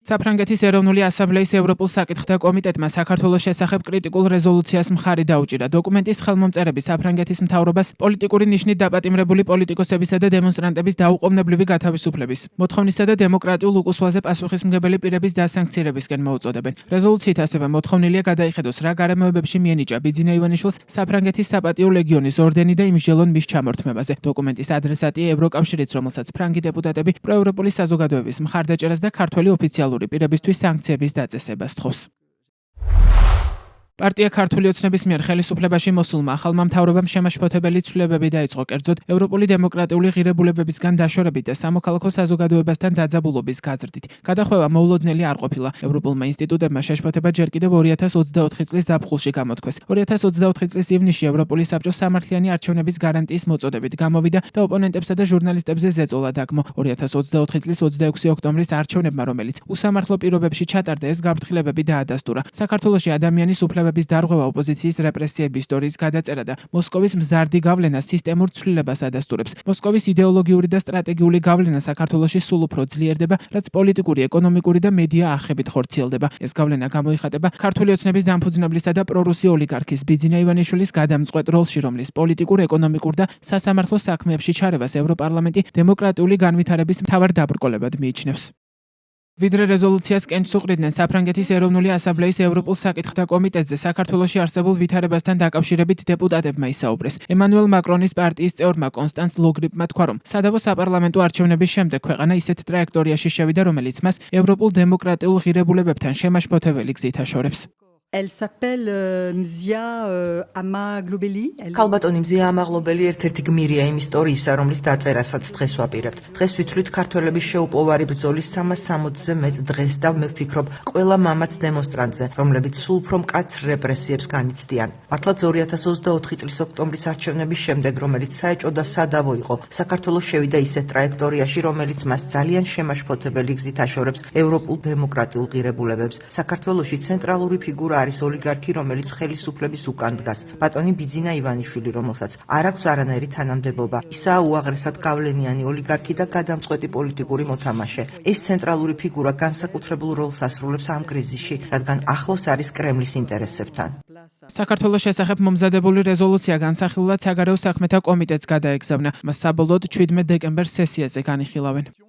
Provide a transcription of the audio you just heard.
საფრანგეთის ეროვნული ასამბლეის ევროპულ საკითხთა კომიტეტმა საქართველოს შესახებ კრიტიკულ რეზოლუციას მხარი დაუჭირა. დოკუმენტის ხელმომწერები საფრანგეთის მთავრობას პოლიტიკური ნიშნით დაპატიმრებული პოლიტიკოსებისა და დემონსტრანტების დაუყოვნებლივი გათავისუფლების, მოთხოვნისა და დემოკრატიულ უკუსვაზე პასუხისმგებელი პირების დასანქცირებისკენ მოუწოდებენ. რეზოლუციით ასევე მოთხოვნილია გადაიხედოს რა გარემოებებში მიენიჭა ბიძინა ივანიშვილს საფრანგეთის საპატიო ლეგიონის ორდენი და იმსჯელონ მის ჩამორთმევაზე. დოკუმენტის ადრესატია ევროკავშირიც, რომელსაც ფრანგი დეპუტატები პროევროპული საზოგადოების მხარდაჭერას და ქართველი ოფიციალური პირებისთვის სანქციების დაწესებას თხოვს. პარტია ქართული ოცნების მიერ ხელისუფლებაში მოსულმა ახალმა მთავრობამ შემაშფოთებელი ცვლილებები დაიწყო, კერძოდ ევროპული დემოკრატიული ღირებულებებისგან დაშორებით და სამოქალაქო საზოგადოებასთან დაძაბულობის გაზრდით. გადახვევა მოულოდნელი არ ყოფილა. ევროპულმა ინსტიტუტებმა შეშფოთება ჯერ კიდევ 2024 წლის ზაფხულში გამოთქვეს. 2024 წლის ივნისში ევროპული საბჭოს სამართლიანი არჩევნების გარანტიის მოწოდებით გამოვიდა და ოპონენტებსა და ჟურნალისტებზე ზეწოლა დაგმო. 2024 წლის 26 ოქტომბრის არჩევნებმა, რომელიც უსამართლო პირობებში ჩატარდა, ეს გაფრთხილებები დაადასტურა. საქართველოში ადამიანის უფლებების დარღვევა, ოპოზიციის რეპრესიების ისტორიის გადაწერა და მოსკოვის მზარდი გავლენა სისტემურ ცვლილებას ადასტურებს. მოსკოვის იდეოლოგიური და სტრატეგიული გავლენა საქართველოში სულ უფრო ძლიერდება, რაც პოლიტიკური, ეკონომიკური და მედია არხებით ხორციელდება. ეს გავლენა გამოიხატება ქართული ოცნების დამფუძნებლისა და პრორუსი ოლიგარქის ბიძინა ივანიშვილის გადამწყვეტ როლში, რომლის პოლიტიკურ, ეკონომიკურ და სასამართლო საქმეებში ჩარევას ევროპარლამენტი დემოკრატიული განვითარების მთავარ დაბრკოლებად მიიჩნევს. ვიდრე რეზოლუციას კენჭს უყრიდნენ საფრანგეთის ეროვნული ასამბლეის ევროპულ საკითხთა კომიტეტზე, საქართველოში არსებულ ვითარებასთან დაკავშირებით დეპუტატებმა ისაუბრეს. ემანუელ მაკრონის პარტიის წევრმა კონსტანს ლოგრიპმა თქვა, რომ სადავო საპარლამენტო არჩევნების შემდეგ ქვეყანა ისეთ ტრაექტორიაში შევიდა, რომელიც მას ევროპულ დემოკრატიულ ღირებულებებთან შემაშფოთებელი გზით აშორებს. Elle s'appelle Mzia Amaglobeli. ქალბატონი მზია ამაღლობელი ერთ-ერთი გმირია იმ ისტორიისა, რომლის დაწერასაც დღეს ვაპირებთ. დღეს ვითვლით ქართველების შეუპოვარი ბრძოლის 360-ზე მეტ დღეს და მე ვფიქრობ ყველა მამაც დემონსტრანტზე, რომლებიც სულ უფრო მკაცრ რეპრესიებს განიცდიან. მართლაც 2024 წლის ოქტომბრის არჩევნების შემდეგ, რომელიც საეჭვო და სადავო იყო, საქართველოს შევიდა ისეთ ტრაექტორიაში, რომელიც მას ძალიან შემაშფოთებელი გზით აშორებს ევროპულ დემოკრატიულ ღირებულებებს. საქართველოში ცენტრალური ფიგურა არის ოლიგარქი, რომელიც ხელისუფლების უკან დგას. ბატონი ბიძინა ივანიშვილი, რომელსაც არ აქვს არანაირი თანამდებობა. ისაა უაღრესად გავლენიანი ოლიგარქი და გადამწყვეტი პოლიტიკური მოთამაშე. ეს ცენტრალური ფიგურა განსაკუთრებულ როლს ასრულებს ამ კრიზისში, რადგან ახლოს არის კრემლის ინტერესებთან. საქართველოს შესახებ მომზადებული რეზოლუცია განსახილულად საგარეო საქმეთა კომიტეტს გადაეგზავნა. მას საბოლოოდ 17 დეკემბერს სესიაზე განიხილავენ.